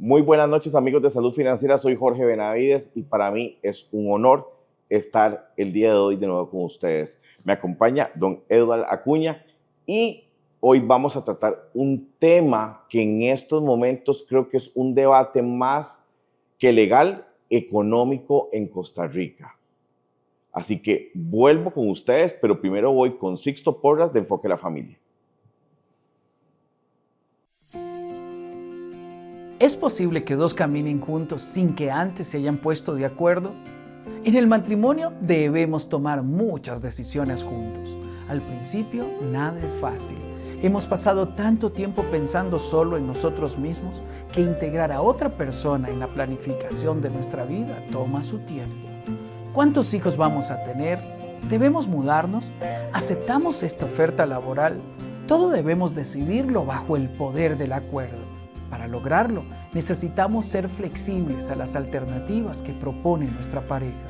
Muy buenas noches, amigos de Salud Financiera. Soy Jorge Benavides y para mí es un honor estar el día de hoy de nuevo con ustedes. Me acompaña don Eduardo Acuña y hoy vamos a tratar un tema que en estos momentos creo que es un debate más que legal, económico en Costa Rica. Así que vuelvo con ustedes, pero primero voy con Sixto Porras de Enfoque a la Familia. ¿Es posible que dos caminen juntos sin que antes se hayan puesto de acuerdo? En el matrimonio debemos tomar muchas decisiones juntos. Al principio, nada es fácil. Hemos pasado tanto tiempo pensando solo en nosotros mismos que integrar a otra persona en la planificación de nuestra vida toma su tiempo. ¿Cuántos hijos vamos a tener? ¿Debemos mudarnos? ¿Aceptamos esta oferta laboral? Todo debemos decidirlo bajo el poder del acuerdo. Para lograrlo, necesitamos ser flexibles a las alternativas que propone nuestra pareja.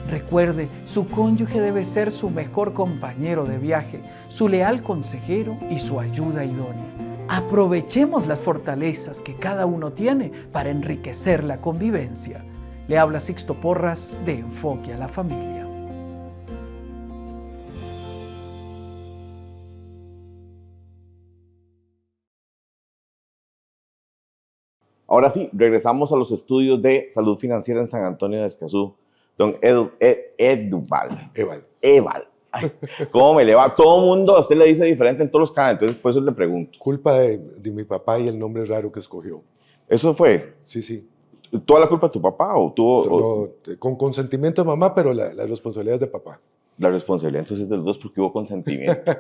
Recuerde, su cónyuge debe ser su mejor compañero de viaje, su leal consejero y su ayuda idónea. Aprovechemos las fortalezas que cada uno tiene para enriquecer la convivencia. Le habla Sixto Porras de Enfoque a la Familia. Ahora sí, regresamos a los estudios de Salud Financiera en San Antonio de Escazú. Don Eval. Ay, ¿cómo me le va? Todo el mundo a usted le dice diferente en todos los canales, entonces por eso le pregunto. Culpa de mi papá y el nombre raro que escogió. ¿Eso fue? Sí. ¿Toda la culpa de tu papá o tuvo...? Con consentimiento de mamá, pero la responsabilidad es de papá. La responsabilidad entonces es de los dos porque hubo consentimiento.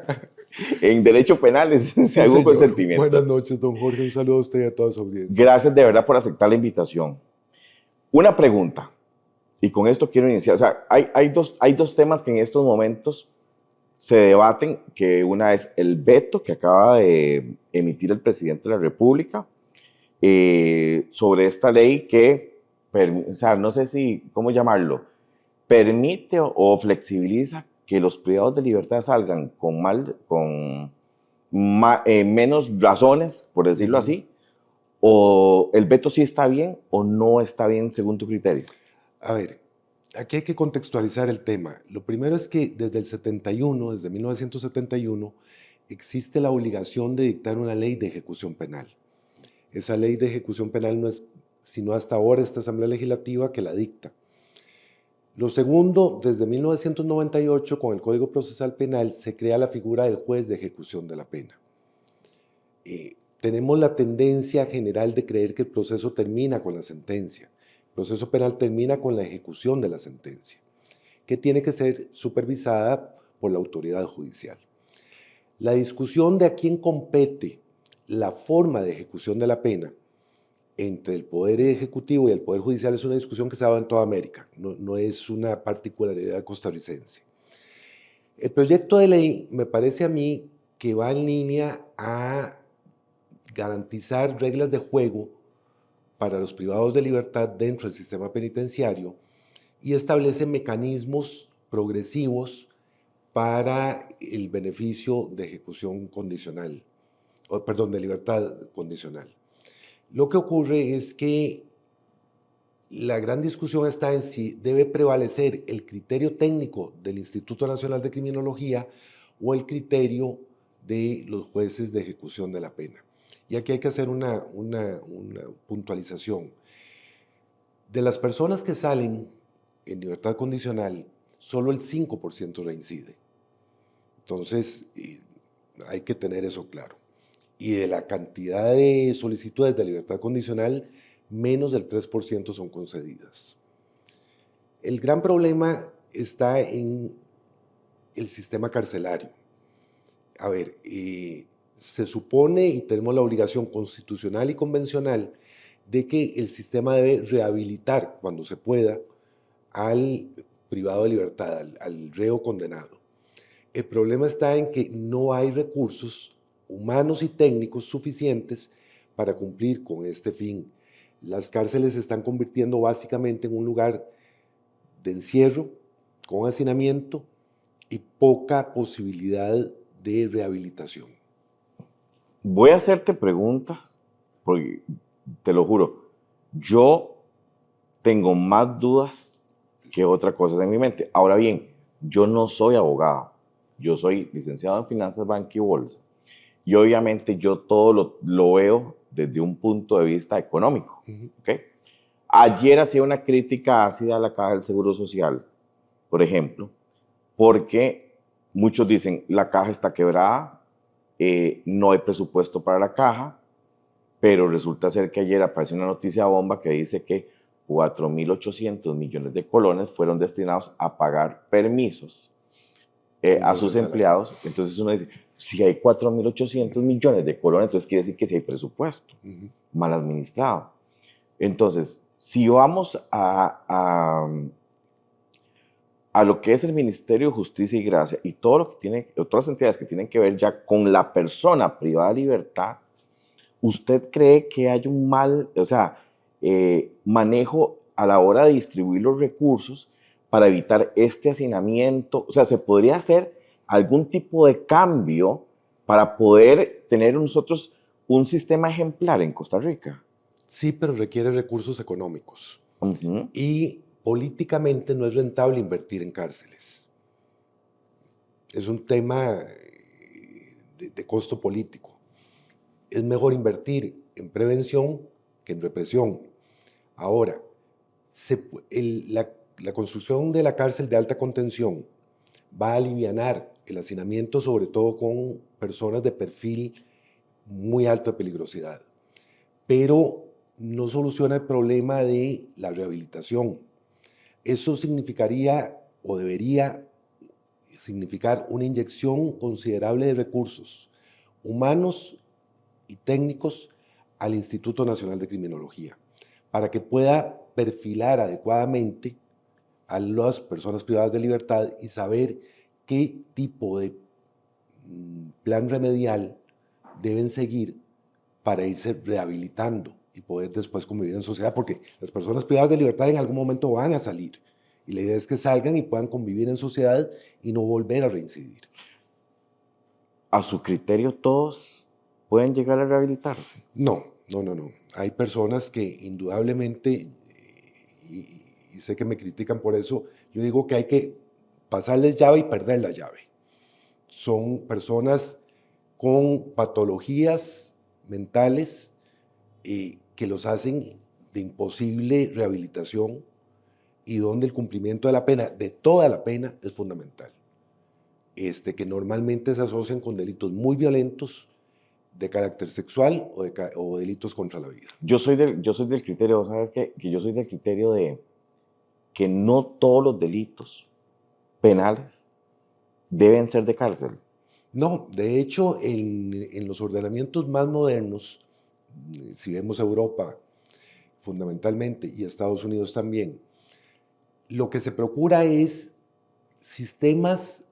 En derecho penal Sí, hubo señor. consentimiento. Buenas noches, don Jorge. Un saludo a usted y a toda su audiencia. Gracias de verdad por aceptar la invitación. Una pregunta, y con esto quiero iniciar. O sea, hay dos temas que en estos momentos se debaten, que una es el veto que acaba de emitir el presidente de la República sobre esta ley que, o sea, no sé si, ¿cómo llamarlo? Permite o flexibiliza que los privados de libertad salgan con menos razones, por decirlo así, o el veto sí está bien o no está bien según tu criterio. A ver, aquí hay que contextualizar el tema. Lo primero es que desde 1971, existe la obligación de dictar una ley de ejecución penal. Esa ley de ejecución penal no es sino hasta ahora esta Asamblea Legislativa que la dicta. Lo segundo, desde 1998, con el Código Procesal Penal, se crea la figura del juez de ejecución de la pena. Tenemos la tendencia general de creer que el proceso termina con la sentencia. El proceso penal termina con la ejecución de la sentencia, que tiene que ser supervisada por la autoridad judicial. La discusión de a quién compete la forma de ejecución de la pena entre el Poder Ejecutivo y el Poder Judicial es una discusión que se ha dado en toda América, no es una particularidad costarricense. El proyecto de ley me parece a mí que va en línea a garantizar reglas de juego para los privados de libertad dentro del sistema penitenciario y establece mecanismos progresivos para el beneficio de ejecución condicional, de libertad condicional. Lo que ocurre es que la gran discusión está en si debe prevalecer el criterio técnico del Instituto Nacional de Criminología o el criterio de los jueces de ejecución de la pena. Y aquí hay que hacer una puntualización. De las personas que salen en libertad condicional, solo el 5% reincide. Entonces, hay que tener eso claro. Y de la cantidad de solicitudes de libertad condicional, menos del 3% son concedidas. El gran problema está en el sistema carcelario. A ver, se supone y tenemos la obligación constitucional y convencional de que el sistema debe rehabilitar cuando se pueda al privado de libertad, al reo condenado. El problema está en que no hay recursos humanos y técnicos suficientes para cumplir con este fin. Las cárceles se están convirtiendo básicamente en un lugar de encierro, con hacinamiento y poca posibilidad de rehabilitación. Voy a hacerte preguntas, porque te lo juro, Yo tengo más dudas que otra cosa en mi mente. Ahora bien, yo no soy abogado. Yo soy licenciado en Finanzas, Banca y Bolsa. Y obviamente yo todo lo veo desde un punto de vista económico. ¿Okay? Ayer hacía una crítica ácida a la Caja del Seguro Social, por ejemplo, porque muchos dicen, la caja está quebrada, no hay presupuesto para la caja, pero resulta ser que ayer apareció una noticia bomba que dice que 4.800 millones de colones fueron destinados a pagar permisos a sus empleados. Entonces uno dice, si hay 4.800 millones de colones, entonces quiere decir que sí hay presupuesto, mal administrado. Entonces, si vamos a lo que es el Ministerio de Justicia y Gracia y todo lo que tiene, otras entidades que tienen que ver ya con la persona privada de libertad, ¿usted cree que hay un mal, manejo a la hora de distribuir los recursos para evitar este hacinamiento? O sea, ¿se podría hacer algún tipo de cambio para poder tener nosotros un sistema ejemplar en Costa Rica? Sí, pero requiere recursos económicos. Y políticamente no es rentable invertir en cárceles. Es un tema de costo político. Es mejor invertir en prevención que en represión. Ahora, la construcción de la cárcel de alta contención va a alivianar el hacinamiento, sobre todo con personas de perfil muy alto de peligrosidad. Pero no soluciona el problema de la rehabilitación. Eso significaría o debería significar una inyección considerable de recursos humanos y técnicos al Instituto Nacional de Criminología para que pueda perfilar adecuadamente a las personas privadas de libertad y saber qué tipo de plan remedial deben seguir para irse rehabilitando y poder después convivir en sociedad, porque las personas privadas de libertad en algún momento van a salir y la idea es que salgan y puedan convivir en sociedad y no volver a reincidir. ¿A su criterio todos pueden llegar a rehabilitarse? No. Hay personas que indudablemente, y sé que me critican por eso, yo digo que hay que pasarles llave y perder la llave. Son personas con patologías mentales que los hacen de imposible rehabilitación y donde el cumplimiento de la pena, de toda la pena, es fundamental. Que normalmente se asocian con delitos muy violentos de carácter sexual o delitos contra la vida. Yo soy del criterio, ¿sabes qué? Que yo soy del criterio de que no todos los delitos penales deben ser de cárcel. No, de hecho, en los ordenamientos más modernos, si vemos Europa fundamentalmente y Estados Unidos también, lo que se procura es sistemas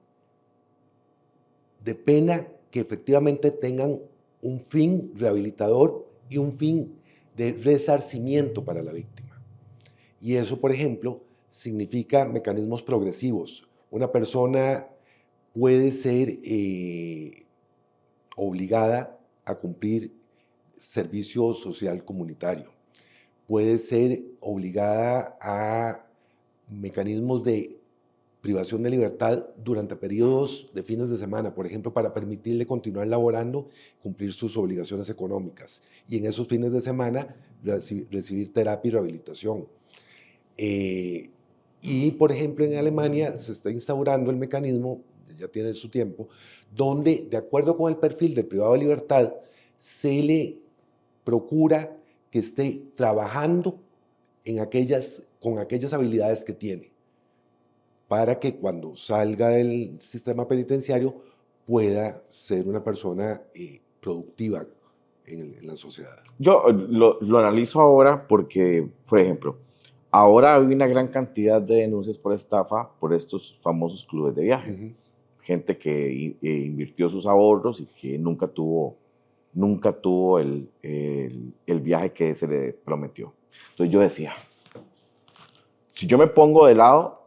de pena que efectivamente tengan un fin rehabilitador y un fin de resarcimiento para la víctima. Y eso, por ejemplo, significa mecanismos progresivos. Una persona puede ser obligada a cumplir servicio social comunitario. Puede ser obligada a mecanismos de privación de libertad durante periodos de fines de semana, por ejemplo, para permitirle continuar laborando, cumplir sus obligaciones económicas. Y en esos fines de semana recibir terapia y rehabilitación. Y, por ejemplo, en Alemania se está instaurando el mecanismo, ya tiene su tiempo, donde, de acuerdo con el perfil del privado de libertad, se le procura que esté trabajando con aquellas habilidades que tiene, para que cuando salga del sistema penitenciario pueda ser una persona productiva en la sociedad. Yo lo analizo ahora porque, por ejemplo, ahora hay una gran cantidad de denuncias por estafa por estos famosos clubes de viaje. Gente que invirtió sus ahorros y que nunca tuvo el viaje que se le prometió. Entonces yo decía, si yo me pongo de lado,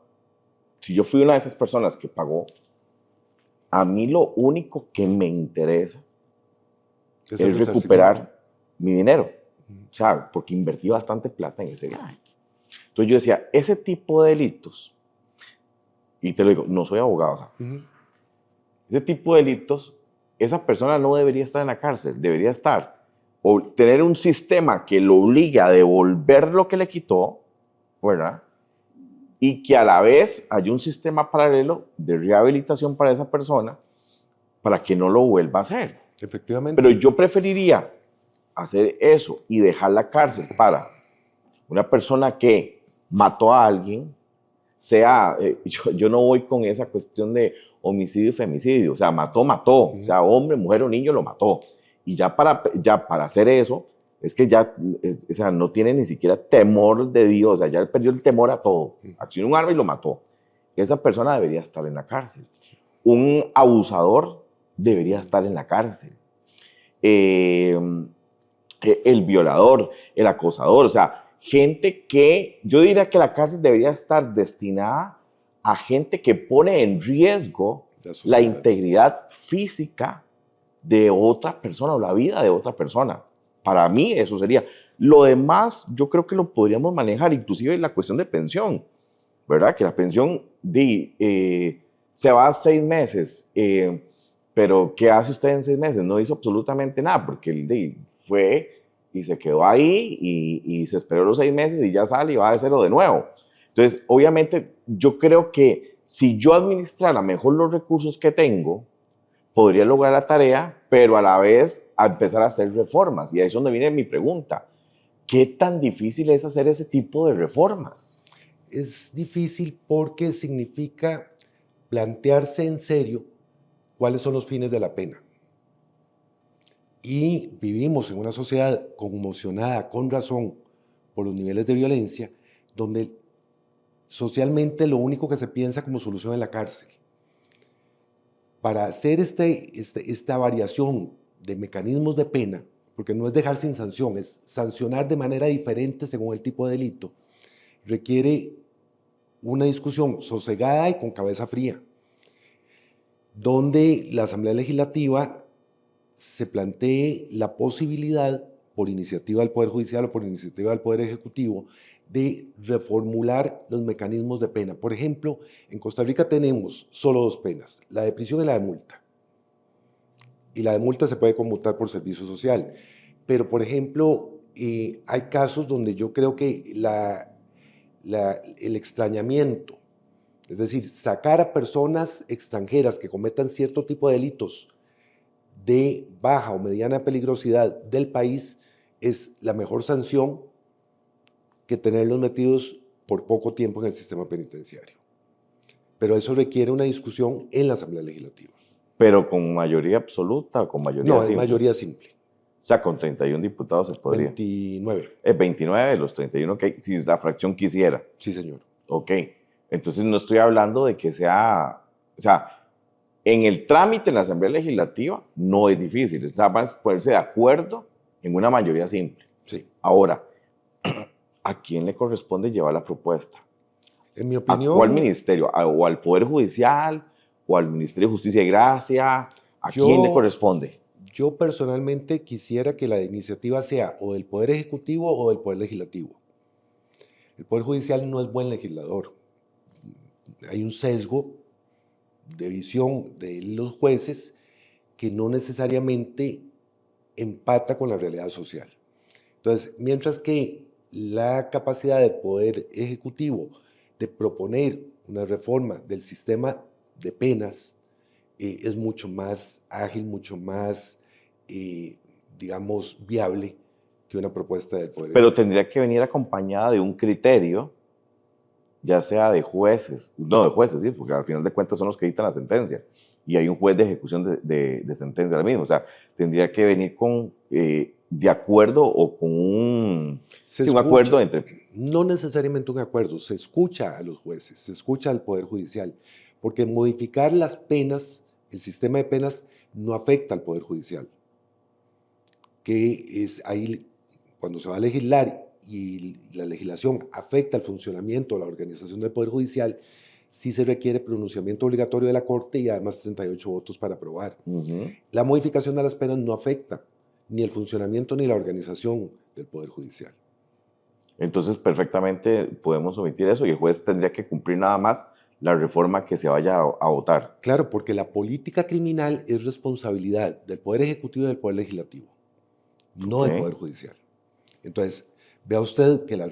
si yo fui una de esas personas que pagó, a mí lo único que me interesa es recuperar mi dinero. O sea, porque invertí bastante plata en ese viaje. Entonces yo decía, ese tipo de delitos, y te lo digo, no soy abogado, o sea, ese tipo de delitos, esa persona no debería estar en la cárcel, debería estar, o tener un sistema que lo obligue a devolver lo que le quitó, ¿verdad? Y que a la vez haya un sistema paralelo de rehabilitación para esa persona para que no lo vuelva a hacer. Efectivamente. Pero yo preferiría hacer eso y dejar la cárcel para una persona que mató a alguien, sea, yo no voy con esa cuestión de homicidio y femicidio, o sea, mató, o sea, hombre, mujer o niño lo mató. Y ya para hacer eso, es que ya, o sea, no tiene ni siquiera temor de Dios, o sea, ya perdió el temor a todo. Accionó un arma y lo mató. Esa persona debería estar en la cárcel. Un abusador debería estar en la cárcel. El violador, el acosador, o sea, gente que, yo diría que la cárcel debería estar destinada a gente que pone en riesgo la integridad física de otra persona o la vida de otra persona. Para mí eso sería. Lo demás yo creo que lo podríamos manejar, inclusive la cuestión de pensión, ¿verdad? Que la pensión se va a 6 meses, pero ¿qué hace usted en 6 meses? No hizo absolutamente nada, porque él fue y se quedó ahí y se esperó los 6 meses y ya sale y va a hacerlo de nuevo. Entonces, obviamente, yo creo que si yo administrara mejor los recursos que tengo, podría lograr la tarea, pero a la vez a empezar a hacer reformas. Y ahí es donde viene mi pregunta. ¿Qué tan difícil es hacer ese tipo de reformas? Es difícil porque significa plantearse en serio cuáles son los fines de la pena. Y vivimos en una sociedad conmocionada, con razón, por los niveles de violencia, donde socialmente lo único que se piensa como solución es la cárcel. Para hacer esta variación de mecanismos de pena, porque no es dejar sin sanción, es sancionar de manera diferente según el tipo de delito, requiere una discusión sosegada y con cabeza fría, donde la Asamblea Legislativa se plantee la posibilidad, por iniciativa del Poder Judicial o por iniciativa del Poder Ejecutivo, de reformular los mecanismos de pena. Por ejemplo, en Costa Rica tenemos solo 2 penas, la de prisión y la de multa. Y la de multa se puede conmutar por servicio social. Pero, por ejemplo, hay casos donde yo creo que el extrañamiento, es decir, sacar a personas extranjeras que cometan cierto tipo de delitos de baja o mediana peligrosidad del país, es la mejor sanción que tenerlos metidos por poco tiempo en el sistema penitenciario. Pero eso requiere una discusión en la Asamblea Legislativa. ¿Pero con mayoría absoluta o con mayoría simple? No, en mayoría simple. O sea, con 31 diputados se podría. 29. 29 de los 31 que si la fracción quisiera. Sí, señor. Ok. Entonces no estoy hablando de que sea, o sea, en el trámite en la Asamblea Legislativa no es difícil. O sea, van a ponerse de acuerdo en una mayoría simple. Sí. Ahora, ¿a quién le corresponde llevar la propuesta? En mi opinión. ¿A cuál ministerio? ¿O al Poder Judicial? ¿O al Ministerio de Justicia y Gracia? ¿A quién le corresponde? Yo personalmente quisiera que la iniciativa sea o del Poder Ejecutivo o del Poder Legislativo. El Poder Judicial no es buen legislador. Hay un sesgo de visión de los jueces que no necesariamente empata con la realidad social. Entonces, mientras que la capacidad del Poder Ejecutivo de proponer una reforma del sistema de penas es mucho más ágil, mucho más, digamos, viable que una propuesta del Poder Ejecutivo. Pero tendría que venir acompañada de un criterio, ya sea de jueces, no de jueces, sí, porque al final de cuentas son los que dictan la sentencia, y hay un juez de ejecución de sentencia al mismo, o sea, tendría que venir con, de acuerdo o con un acuerdo entre... No necesariamente un acuerdo, se escucha a los jueces, se escucha al Poder Judicial, porque modificar las penas, el sistema de penas, no afecta al Poder Judicial, que es ahí cuando se va a legislar y la legislación afecta el funcionamiento o la organización del Poder Judicial, sí se requiere pronunciamiento obligatorio de la Corte y además 38 votos para aprobar. La modificación de las penas no afecta ni el funcionamiento ni la organización del Poder Judicial. Entonces, perfectamente podemos omitir eso y el juez tendría que cumplir nada más la reforma que se vaya a votar. Claro, porque la política criminal es responsabilidad del Poder Ejecutivo y del Poder Legislativo, no del Poder Judicial. Entonces, vea usted que la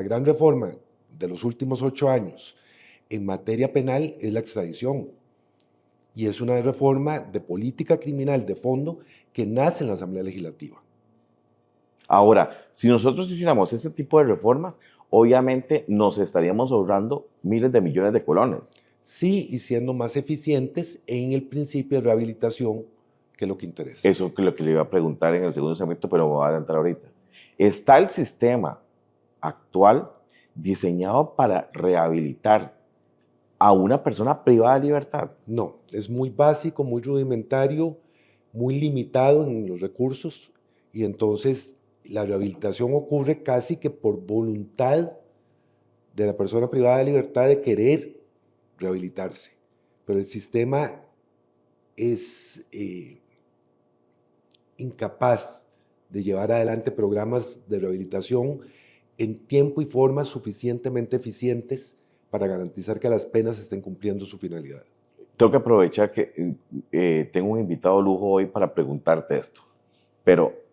gran reforma de los últimos 8 años en materia penal es la extradición. Y es una reforma de política criminal de fondo que nace en la Asamblea Legislativa. Ahora, si nosotros hiciéramos ese tipo de reformas, obviamente nos estaríamos ahorrando miles de millones de colones. Sí, y siendo más eficientes en el principio de rehabilitación, que es lo que interesa. Eso es lo que le iba a preguntar en el segundo segmento, pero me voy a adelantar ahorita. ¿Está el sistema actual diseñado para rehabilitar a una persona privada de libertad? No, es muy básico, muy rudimentario, muy limitado en los recursos, y entonces la rehabilitación ocurre casi que por voluntad de la persona privada de libertad de querer rehabilitarse. Pero el sistema es incapaz de llevar adelante programas de rehabilitación en tiempo y forma suficientemente eficientes para garantizar que las penas estén cumpliendo su finalidad. Tengo que aprovechar que tengo un invitado de lujo hoy para preguntarte esto, pero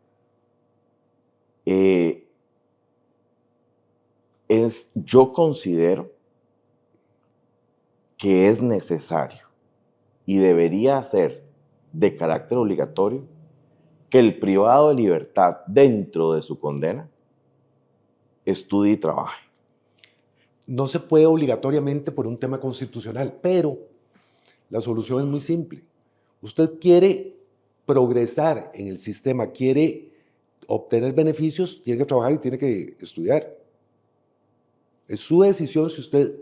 yo considero que es necesario y debería ser de carácter obligatorio que el privado de libertad dentro de su condena estudie y trabaje. No se puede obligatoriamente por un tema constitucional, pero la solución es muy simple. Usted quiere progresar en el sistema, quiere obtener beneficios, tiene que trabajar y tiene que estudiar. Es su decisión si usted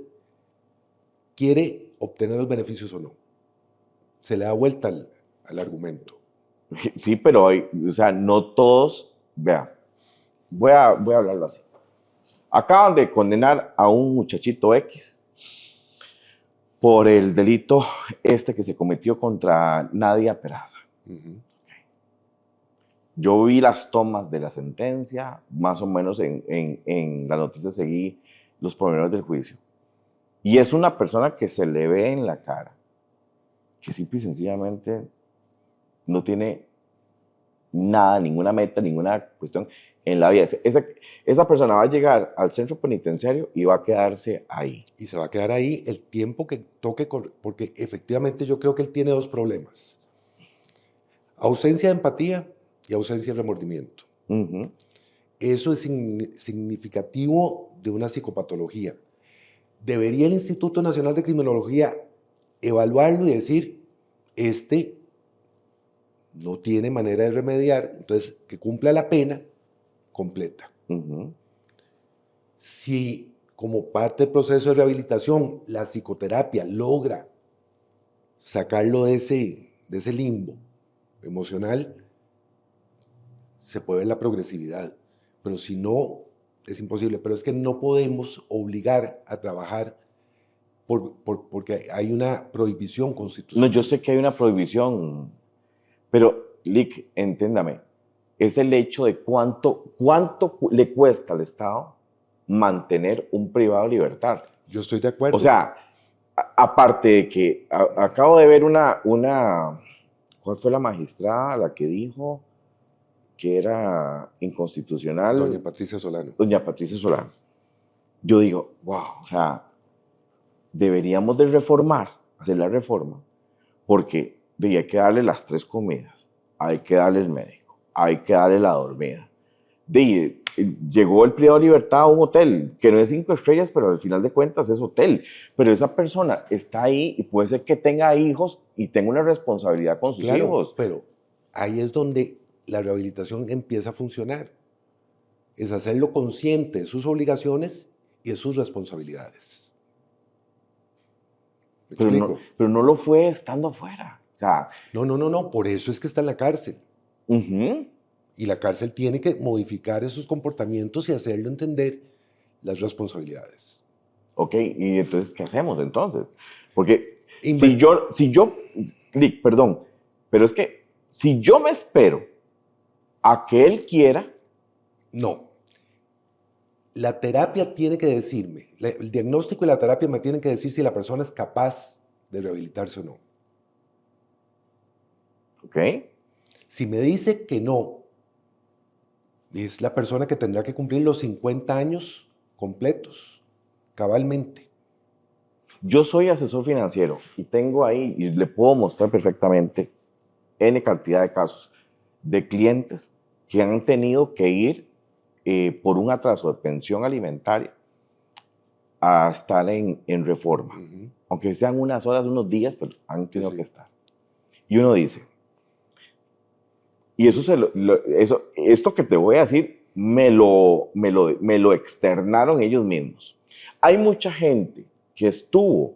quiere obtener los beneficios o no. Se le da vuelta al argumento. Sí, pero no todos, vea, voy a hablarlo así. Acaban de condenar a un muchachito X por el delito que se cometió contra Nadia Peraza. Yo vi las tomas de la sentencia, más o menos en la noticia seguí los pormenores del juicio. Y es una persona que se le ve en la cara, que simple y sencillamente no tiene nada, ninguna meta, ninguna cuestión en la vida. Esa persona va a llegar al centro penitenciario y va a quedarse ahí. Y se va a quedar ahí el tiempo que toque, porque efectivamente yo creo que él tiene 2 problemas. Ausencia de empatía y ausencia de remordimiento. Eso es significativo de una psicopatología. Debería el Instituto Nacional de Criminología evaluarlo y decir, no tiene manera de remediar, entonces que cumpla la pena completa. Si como parte del proceso de rehabilitación la psicoterapia logra sacarlo de ese limbo emocional, se puede ver la progresividad, pero si no, es imposible. Pero es que no podemos obligar a trabajar porque hay una prohibición constitucional. No, yo sé que hay una prohibición, pero, Lick, entiéndame, es el hecho de cuánto le cuesta al Estado mantener un privado de libertad. Yo estoy de acuerdo. O sea, aparte de que acabo de ver ¿cuál fue la magistrada la que dijo que era inconstitucional? Doña Patricia Solano. Doña Patricia Solano. Yo digo, wow, o sea, deberíamos de hacer la reforma, porque hay que darle las 3 comidas, hay que darle el médico, hay que darle la dormida. Llegó el privado de libertad a un hotel, que no es 5 estrellas, pero al final de cuentas es hotel. Pero esa persona está ahí y puede ser que tenga hijos y tenga una responsabilidad con sus hijos. Pero ahí es donde la rehabilitación empieza a funcionar. Es hacerlo consciente de sus obligaciones y de sus responsabilidades. ¿Me explico? Pero no lo fue estando afuera. O sea, No. Por eso es que está en la cárcel. Y la cárcel tiene que modificar esos comportamientos y hacerlo entender las responsabilidades. Ok, y entonces, ¿qué hacemos entonces? Porque si yo, Rick, perdón, pero es que si yo me espero a que él quiera. No. La terapia tiene que decirme, el diagnóstico y la terapia me tienen que decir si la persona es capaz de rehabilitarse o no. ¿Ok? Si me dice que no, es la persona que tendrá que cumplir los 50 años completos, cabalmente. Yo soy asesor financiero y tengo ahí, y le puedo mostrar perfectamente, N cantidad de casos de clientes que han tenido que ir por un atraso de pensión alimentaria a estar en reforma. Aunque sean unas horas, unos días, pero han tenido que estar. Y uno dice, y esto que te voy a decir, me lo externaron ellos mismos. Hay mucha gente que estuvo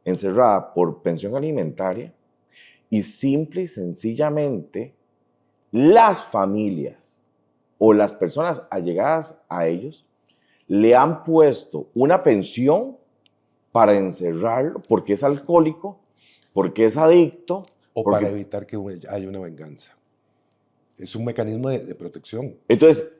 encerrada por pensión alimentaria y simple y sencillamente las familias o las personas allegadas a ellos le han puesto una pensión para encerrarlo porque es alcohólico, porque es adicto. O para evitar que haya una venganza. Es un mecanismo de protección. Entonces,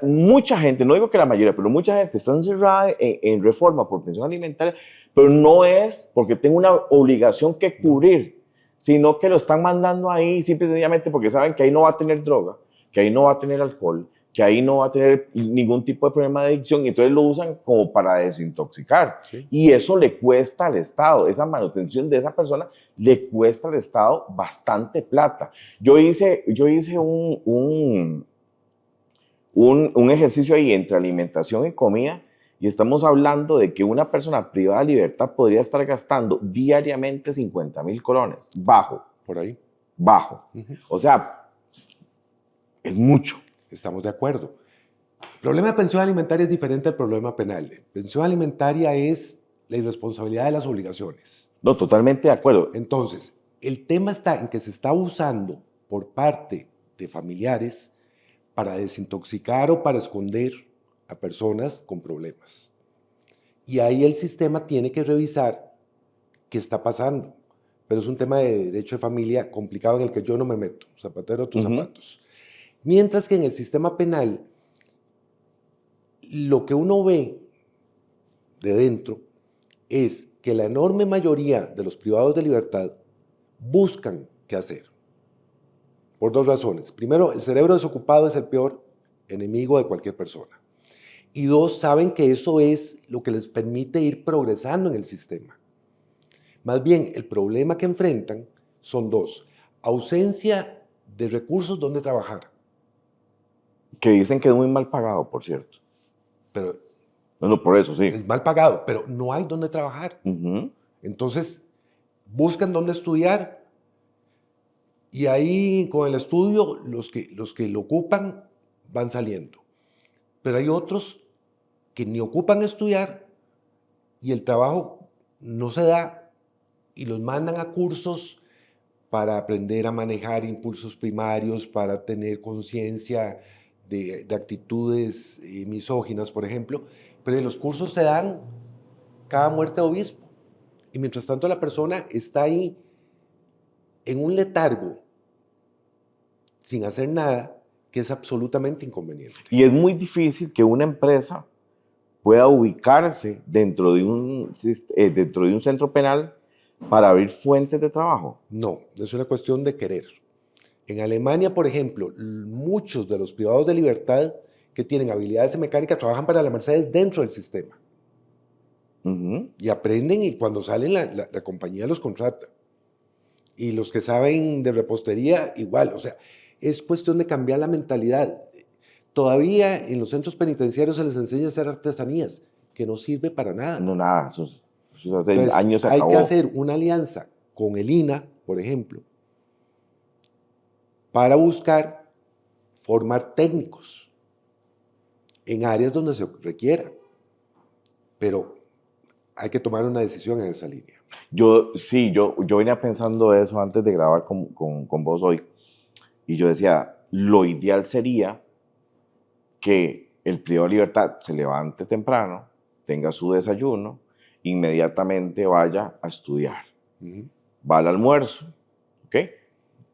mucha gente, no digo que la mayoría, pero mucha gente está encerrada en reforma por pensión alimentaria, pero no es porque tenga una obligación que cubrir, sino que lo están mandando ahí simple y sencillamente porque saben que ahí no va a tener droga, que ahí no va a tener alcohol, que ahí no va a tener ningún tipo de problema de adicción, y entonces lo usan como para desintoxicar. Sí. Y eso le cuesta al Estado, esa manutención de esa persona le cuesta al Estado bastante plata. Yo hice un ejercicio ahí entre alimentación y comida, y estamos hablando de que una persona privada de libertad podría estar gastando diariamente 50,000 colones, bajo. Por ahí. Bajo. O sea, es mucho. Estamos de acuerdo. El problema de pensión alimentaria es diferente al problema penal. Pensión alimentaria es la irresponsabilidad de las obligaciones. No, totalmente de acuerdo. Entonces, el tema está en que se está usando por parte de familiares para desintoxicar o para esconder a personas con problemas. Y ahí el sistema tiene que revisar qué está pasando. Pero es un tema de derecho de familia complicado en el que yo no me meto. Zapatero a tus zapatos. Mientras que en el sistema penal, lo que uno ve de dentro es que la enorme mayoría de los privados de libertad buscan qué hacer. Por dos razones. Primero, el cerebro desocupado es el peor enemigo de cualquier persona. Y dos, saben que eso es lo que les permite ir progresando en el sistema. Más bien, el problema que enfrentan son dos. Ausencia de recursos donde trabajar. Que dicen que es muy mal pagado, por cierto. Pero no, por eso sí. Es mal pagado, pero no hay donde trabajar. Entonces, buscan dónde estudiar y ahí con el estudio los que lo ocupan van saliendo. Pero hay otros que ni ocupan estudiar y el trabajo no se da y los mandan a cursos para aprender a manejar impulsos primarios, para tener conciencia de actitudes misóginas, por ejemplo, pero los cursos se dan cada muerte de obispo. Y mientras tanto la persona está ahí en un letargo, sin hacer nada, que es absolutamente inconveniente. Y es muy difícil que una empresa pueda ubicarse dentro de un centro penal para abrir fuentes de trabajo. No, es una cuestión de querer. En Alemania, por ejemplo, muchos de los privados de libertad que tienen habilidades en mecánica trabajan para la Mercedes dentro del sistema. Y aprenden y cuando salen la compañía los contrata. Y los que saben de repostería, igual. O sea, es cuestión de cambiar la mentalidad. Todavía en los centros penitenciarios se les enseña a hacer artesanías, que no sirve para nada. No, nada. Eso hace Entonces, años se acabó. Hay que hacer una alianza con el INA, por ejemplo, para buscar formar técnicos en áreas donde se requiera. Pero hay que tomar una decisión en esa línea. Yo venía pensando eso antes de grabar con vos hoy. Y yo decía, lo ideal sería que el privado de libertad se levante temprano, tenga su desayuno, inmediatamente vaya a estudiar. Va al almuerzo, ¿ok?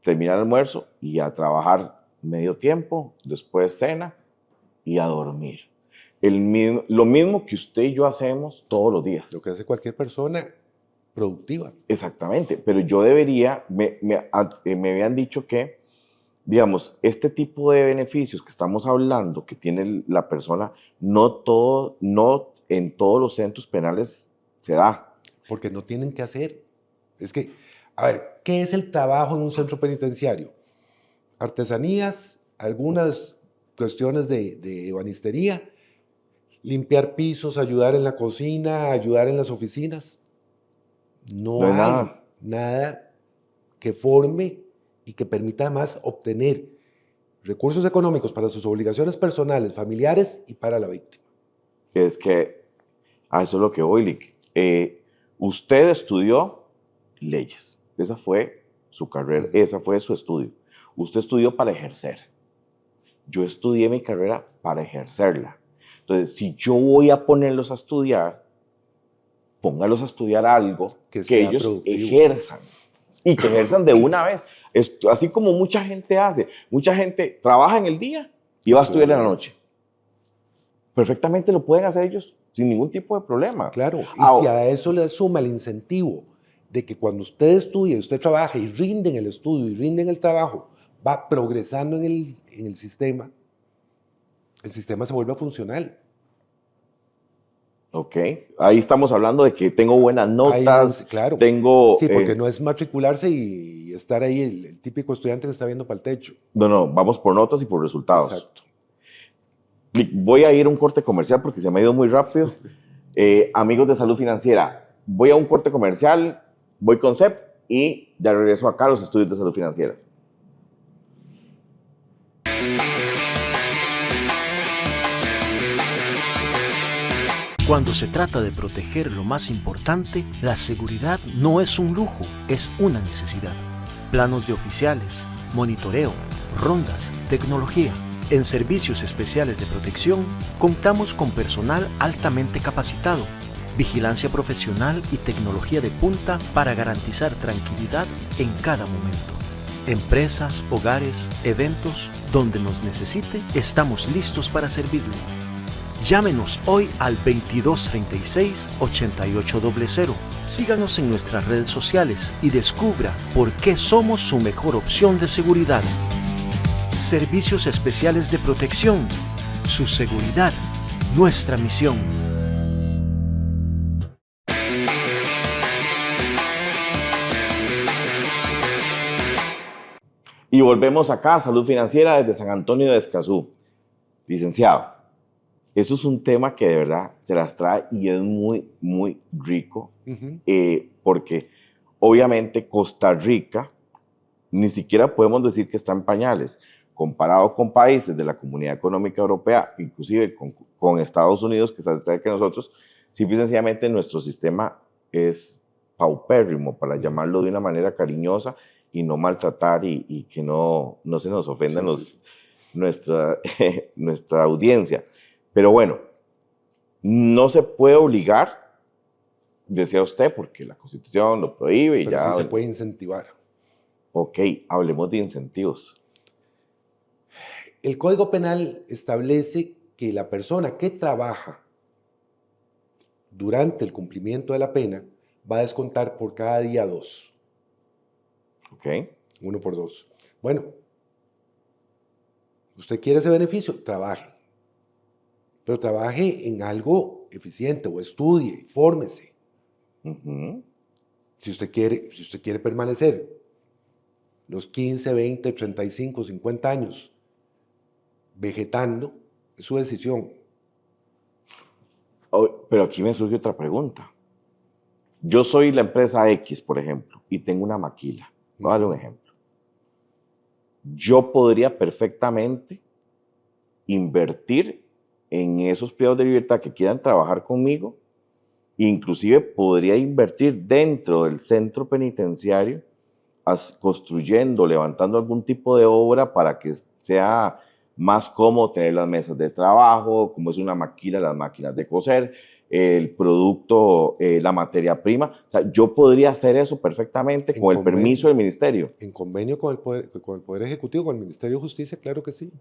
Termina el almuerzo y a trabajar medio tiempo, después cena y a dormir. Lo mismo que usted y yo hacemos todos los días. Lo que hace cualquier persona productiva. Exactamente, pero yo debería, me habían dicho que, digamos, este tipo de beneficios que estamos hablando, que tiene la persona, no en todos los centros penales se da. Porque no tienen que hacer. Es que, a ver, ¿qué es el trabajo en un centro penitenciario? Artesanías, algunas cuestiones de ebanistería, limpiar pisos, ayudar en la cocina, ayudar en las oficinas. No No hay hay nada. nada que forme y que permita además obtener recursos económicos para sus obligaciones personales, familiares y para la víctima. Es que a eso es lo que voy, Lick. Usted estudió leyes. Esa fue su carrera, esa fue su estudio. Usted estudió para ejercer. Yo estudié mi carrera para ejercerla. Entonces, si yo voy a ponerlos a estudiar, póngalos a estudiar algo que ellos productivo. ejerzan y que ejerzan de una vez. Así como mucha gente hace. Mucha gente trabaja en el día y va a estudiar en la noche. Perfectamente lo pueden hacer ellos sin ningún tipo de problema. Claro, y si a eso le suma el incentivo de que cuando usted estudie, usted trabaje y rinde en el estudio y rinde en el trabajo, va progresando en el sistema se vuelve funcional. Ok, ahí estamos hablando de que tengo buenas notas, claro. tengo... Sí, porque no es matricularse y estar ahí el típico estudiante que está viendo para el techo. No, vamos por notas y por resultados. Exacto. Voy a ir a un corte comercial porque se me ha ido muy rápido. Amigos de Salud Financiera, voy a un corte comercial, voy con CEP y ya regreso acá a los estudios de Salud Financiera. Cuando se trata de proteger lo más importante, la seguridad no es un lujo, es una necesidad. Planos de oficiales, monitoreo, rondas, tecnología. En Servicios Especiales de Protección contamos con personal altamente capacitado, vigilancia profesional y tecnología de punta para garantizar tranquilidad en cada momento. Empresas, hogares, eventos, donde nos necesite, estamos listos para servirle. Llámenos hoy al 2236-8800. Síganos en nuestras redes sociales y descubra por qué somos su mejor opción de seguridad. Servicios Especiales de Protección. Su seguridad, nuestra misión. Y volvemos acá a Salud Financiera desde San Antonio de Escazú. Licenciado, eso es un tema que de verdad se las trae y es muy, muy rico, porque obviamente Costa Rica ni siquiera podemos decir que está en pañales. Comparado con países de la Comunidad Económica Europea, inclusive con Estados Unidos, que está cerca de nosotros, simple y sencillamente nuestro sistema es paupérrimo, para llamarlo de una manera cariñosa y no maltratar y que no se nos ofenda nuestra audiencia. Pero bueno, no se puede obligar, decía usted, porque la Constitución lo prohíbe. Pero ya sí se puede incentivar. Ok, hablemos de incentivos. El Código Penal establece que la persona que trabaja durante el cumplimiento de la pena va a descontar por cada día 2. Ok. 1 por 2. Bueno, usted quiere ese beneficio, trabaje. Pero trabaje en algo eficiente o estudie, fórmese. Si usted quiere permanecer los 15, 20, 35, 50 años vegetando, es su decisión. Pero aquí me surge otra pregunta. Yo soy la empresa X, por ejemplo, y tengo una maquila. Voy a darle un ejemplo. Yo podría perfectamente invertir en esos privados de libertad que quieran trabajar conmigo. Inclusive podría invertir dentro del centro penitenciario, construyendo, levantando algún tipo de obra para que sea más cómodo tener las mesas de trabajo, como es una maquila, las máquinas de coser, el producto, la materia prima. O sea, yo podría hacer eso perfectamente En con el convenio. permiso del ministerio. En convenio con el Poder Ejecutivo, con el Ministerio de Justicia, claro que sí.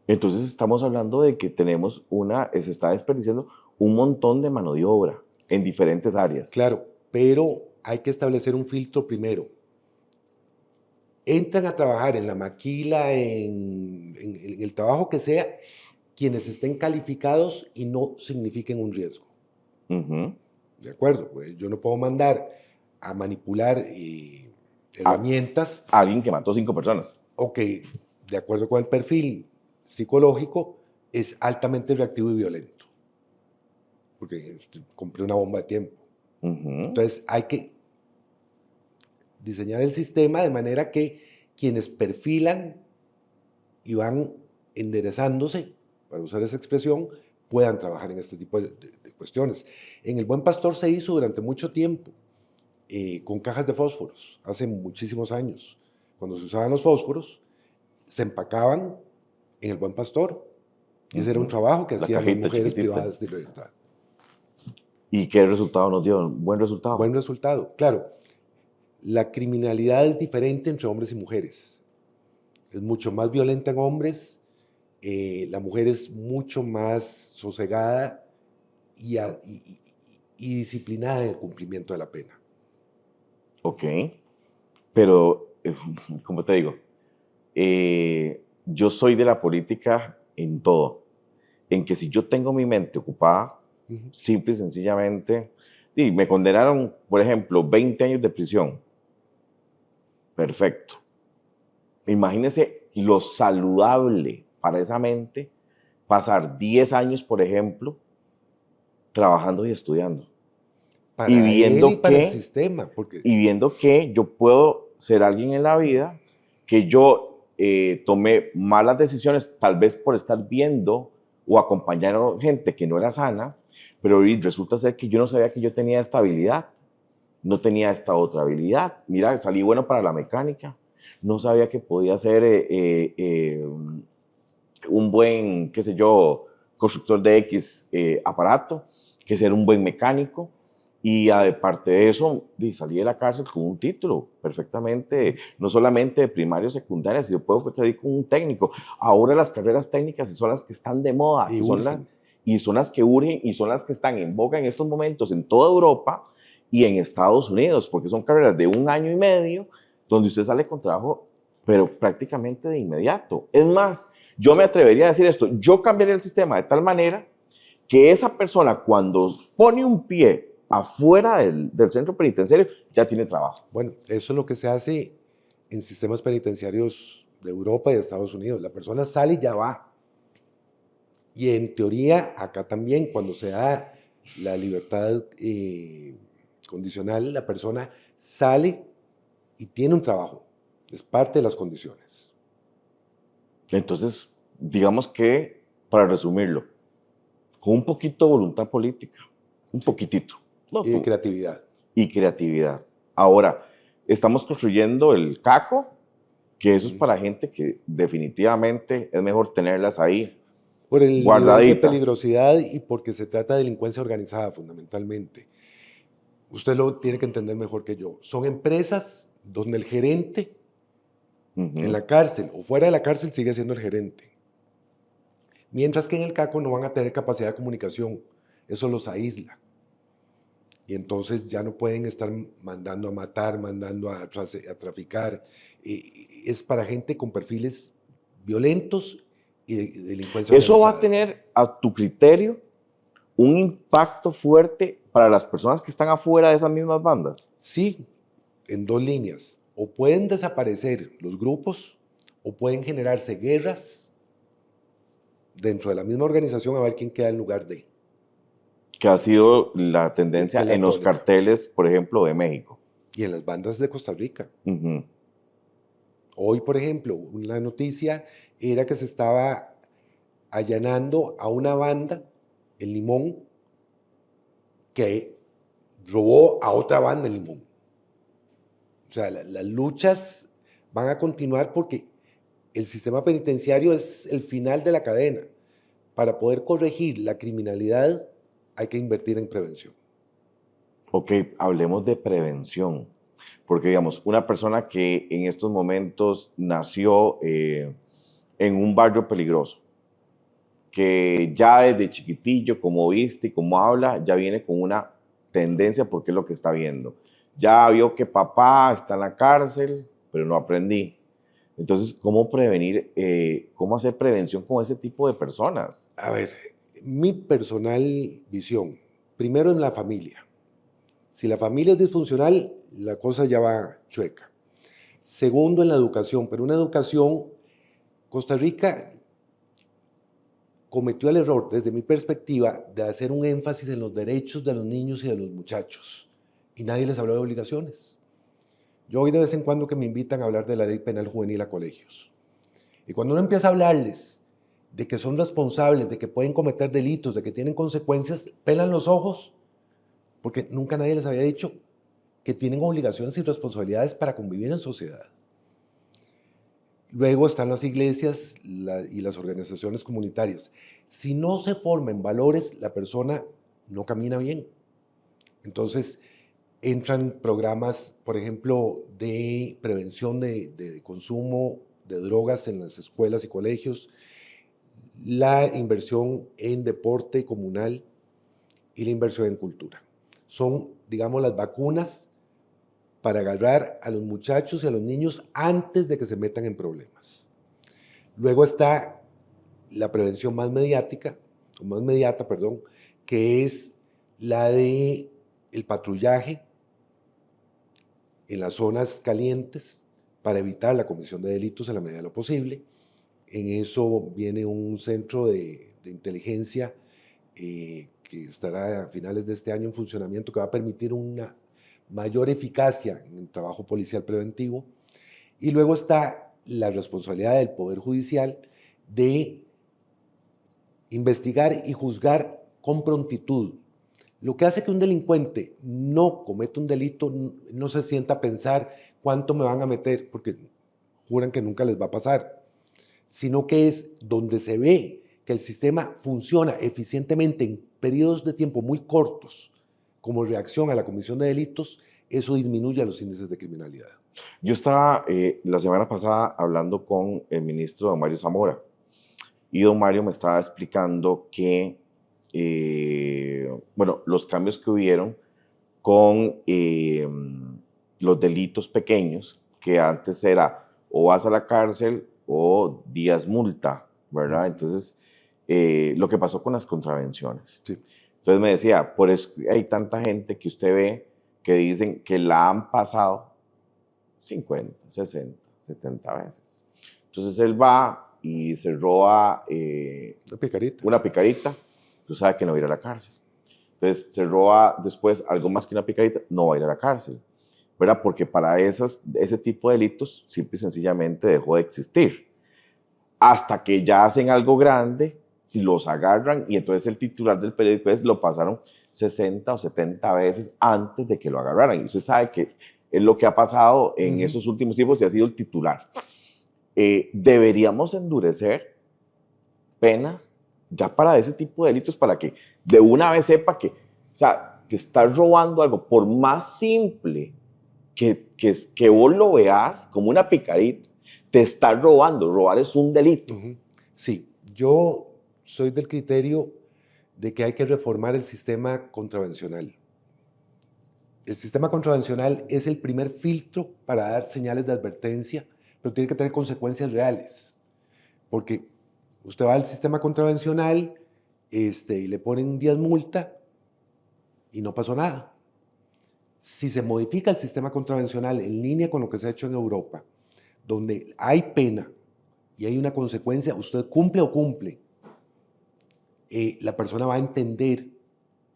Entonces estamos hablando de que se está desperdiciando un montón de mano de obra en diferentes áreas. Claro, pero hay que establecer un filtro primero. Entran a trabajar en la maquila, en el trabajo que sea, quienes estén calificados y no signifiquen un riesgo. Ujú. ¿De acuerdo? Pues yo no puedo mandar a manipular herramientas. Alguien que mató 5 personas. Ok, de acuerdo con el perfil psicológico, es altamente reactivo y violento. Porque compré una bomba de tiempo. Ujú. Entonces hay que diseñar el sistema de manera que quienes perfilan y van enderezándose, para usar esa expresión, puedan trabajar en este tipo de cuestiones. En El Buen Pastor se hizo durante mucho tiempo con cajas de fósforos, hace muchísimos años. Cuando se usaban los fósforos, se empacaban en El Buen Pastor. Y ese era un trabajo que La hacían las cajita mujeres chiquitita. privadas de libertad. ¿Y qué resultado nos dio? Buen resultado. Buen resultado. Claro, la criminalidad es diferente entre hombres y mujeres. Es mucho más violenta en hombres, la mujer es mucho más sosegada y disciplinada en el cumplimiento de la pena. Ok. Pero, como te digo, yo soy de la política en todo. En que si yo tengo mi mente ocupada, Ujú. simple y sencillamente, y me condenaron, por ejemplo, 20 años de prisión. Perfecto. Imagínese lo saludable para esa mente pasar 10 años, por ejemplo, trabajando y estudiando. Para Y él y viendo para el que, sistema, porque y viendo que yo puedo ser alguien en la vida, que yo tomé malas decisiones, tal vez por estar viendo o acompañando gente que no era sana, pero resulta ser que yo no sabía que yo tenía esta habilidad, no tenía esta otra habilidad. Mira, salí bueno para la mecánica, no sabía que podía ser un buen, qué sé yo, constructor de X aparato, que ser un buen mecánico. Y aparte de eso, salí de la cárcel con un título perfectamente, no solamente de primaria o secundaria, sino puedo salir con un técnico. Ahora las carreras técnicas son las que están de moda, y que urgen. y son las que urgen y son las que están en boga en estos momentos en toda Europa y en Estados Unidos, porque son carreras de 1 año y medio, donde usted sale con trabajo, pero prácticamente de inmediato. Es más, yo me atrevería a decir esto, yo cambiaría el sistema de tal manera que esa persona cuando pone un pie afuera del centro penitenciario ya tiene trabajo. Bueno, eso es lo que se hace en sistemas penitenciarios de Europa y de Estados Unidos. La persona sale y ya va. Y en teoría, acá también, cuando se da la libertad condicional, la persona sale y tiene un trabajo. Es parte de las condiciones. Entonces, digamos que, para resumirlo, con un poquito de voluntad política, un poquitito, no, Y de creatividad. y creatividad. Ahora, estamos construyendo el CACO, que eso es para gente que definitivamente es mejor tenerlas ahí Por el nivel de guardadita. peligrosidad y porque se trata de delincuencia organizada fundamentalmente. Usted lo tiene que entender mejor que yo. Son empresas donde el gerente en la cárcel o fuera de la cárcel sigue siendo el gerente. Mientras que en el CACO no van a tener capacidad de comunicación. Eso los aísla. Y entonces ya no pueden estar mandando a matar, mandando a traficar. Es para gente con perfiles violentos y de delincuencia Eso va a organizada. tener, a tu criterio, un impacto fuerte para las personas que están afuera de esas mismas bandas. Sí, en 2 líneas. O pueden desaparecer los grupos o pueden generarse guerras dentro de la misma organización a ver quién queda en lugar de. Que ha sido la tendencia Que la en los tónica. carteles, por ejemplo, de México. Y en las bandas de Costa Rica. Ujú. Hoy, por ejemplo, una noticia era que se estaba allanando a una banda, el Limón, que robó a otra banda, el Limón. O sea, las luchas van a continuar porque el sistema penitenciario es el final de la cadena. Para poder corregir la criminalidad hay que invertir en prevención. Ok, hablemos de prevención, porque digamos, una persona que en estos momentos nació en un barrio peligroso, que ya desde chiquitillo, como viste y como habla, ya viene con una tendencia porque es lo que está viendo. Ya vio que papá está en la cárcel, pero no aprendí. Entonces, ¿cómo prevenir, cómo hacer prevención con ese tipo de personas? A ver, mi personal visión, primero en la familia. Si la familia es disfuncional, la cosa ya va chueca. Segundo, en la educación, pero una educación, Costa Rica cometió el error, desde mi perspectiva, de hacer un énfasis en los derechos de los niños y de los muchachos, y nadie les habló de obligaciones. Yo oí de vez en cuando que me invitan a hablar de la ley penal juvenil a colegios, y cuando uno empieza a hablarles de que son responsables, de que pueden cometer delitos, de que tienen consecuencias, pelan los ojos, porque nunca nadie les había dicho que tienen obligaciones y responsabilidades para convivir en sociedad. Luego están las iglesias y las organizaciones comunitarias. Si no se forman valores, la persona no camina bien. Entonces, entran programas, por ejemplo, de prevención de consumo de drogas en las escuelas y colegios, la inversión en deporte comunal y la inversión en cultura. Son, digamos, las vacunas para agarrar a los muchachos y a los niños antes de que se metan en problemas. Luego está la prevención más mediática, o más inmediata, perdón, que es la de el patrullaje en las zonas calientes para evitar la comisión de delitos en la medida de lo posible. En eso viene un centro de inteligencia que estará a finales de este año en funcionamiento, que va a permitir una mayor eficacia en el trabajo policial preventivo. Y luego está la responsabilidad del Poder Judicial de investigar y juzgar con prontitud. Lo que hace que un delincuente no cometa un delito, no se sienta a pensar cuánto me van a meter, porque juran que nunca les va a pasar, sino que es donde se ve que el sistema funciona eficientemente en periodos de tiempo muy cortos, como reacción a la comisión de delitos, eso disminuye los índices de criminalidad. Yo estaba la semana pasada hablando con el ministro don Mario Zamora y don Mario me estaba explicando que, bueno, los cambios que hubieron con los delitos pequeños, que antes era o vas a la cárcel o días multa, ¿verdad? Entonces, lo que pasó con las contravenciones. Sí. Entonces me decía, por eso hay tanta gente que usted ve que dicen que la han pasado 50, 60, 70 veces. Entonces él va y se roba una picarita, tú sabes que no va a ir a la cárcel. Entonces se roba después algo más que una picarita, no va a ir a la cárcel, ¿verdad? Porque para ese tipo de delitos simple y sencillamente dejó de existir. Hasta que ya hacen algo grande, los agarran y entonces el titular del periódico lo pasaron 60 o 70 veces antes de que lo agarraran. Y usted sabe que es lo que ha pasado en esos últimos tiempos y ha sido el titular. Deberíamos endurecer penas ya para ese tipo de delitos para que de una vez sepa que, o sea, te estás robando algo, por más simple que vos lo veas como una picarita, te estás robando. Robar es un delito. Sí, yo soy del criterio de que hay que reformar el sistema contravencional. El sistema contravencional es el primer filtro para dar señales de advertencia, pero tiene que tener consecuencias reales. Porque usted va al sistema contravencional y le ponen 10 multa y no pasó nada. Si se modifica el sistema contravencional en línea con lo que se ha hecho en Europa, donde hay pena y hay una consecuencia, usted cumple o cumple, la persona va a entender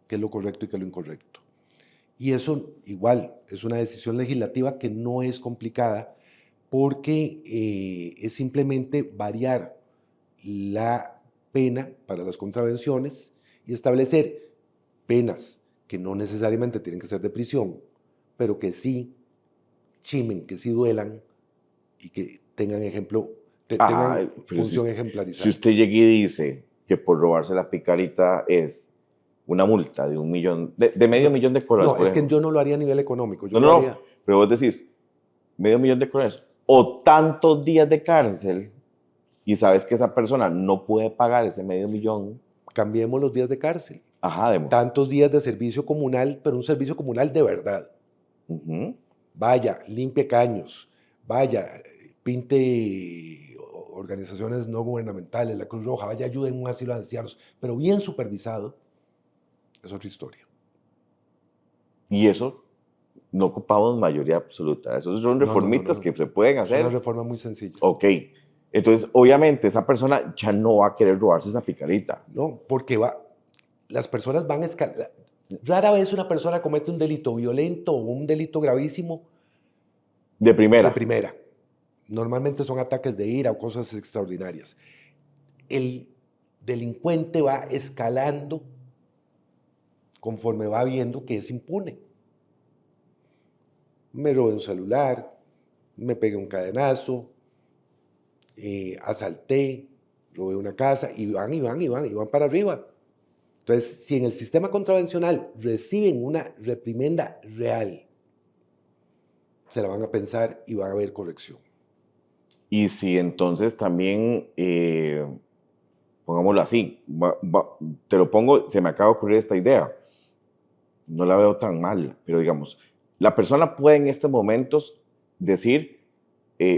qué es lo correcto y qué es lo incorrecto. Y eso igual es una decisión legislativa que no es complicada porque es simplemente variar la pena para las contravenciones y establecer penas que no necesariamente tienen que ser de prisión, pero que sí chimen, que sí duelan y que tengan función ejemplarizante. Si usted llega y dice que por robarse la picarita es una multa de 1 millón, de medio millón de colones, No, por es que ejemplo. yo no lo haría a nivel económico. Yo No, lo no, haría, pero vos decís, medio millón de colones, o tantos días de cárcel, y sabes que esa persona no puede pagar ese medio millón, cambiemos los días de cárcel. ajá, demo. Tantos días de servicio comunal, pero un servicio comunal de verdad. Ujú. Vaya, limpie caños, vaya, pinte organizaciones no gubernamentales, la Cruz Roja, vaya, ayude en un asilo de ancianos, pero bien supervisado, es otra historia. Y eso no ocupamos mayoría absoluta. Esos son No, no, no, reformitas no. que se pueden Es una hacer. reforma muy sencilla. Ok. Entonces, obviamente, esa persona ya no va a querer robarse esa picarita. No, porque las personas van a escalar. Rara vez una persona comete un delito violento o un delito gravísimo De primera. de primera. Normalmente son ataques de ira o cosas extraordinarias. El delincuente va escalando conforme va viendo que es impune. Me robé un celular, me pegué un cadenazo, asalté, robé una casa, y van para arriba. Entonces, si en el sistema contravencional reciben una reprimenda real, se la van a pensar y va a haber corrección. Y si entonces también, pongámoslo así, te lo pongo, se me acaba de ocurrir esta idea. No la veo tan mal, pero digamos, la persona puede en estos momentos decir,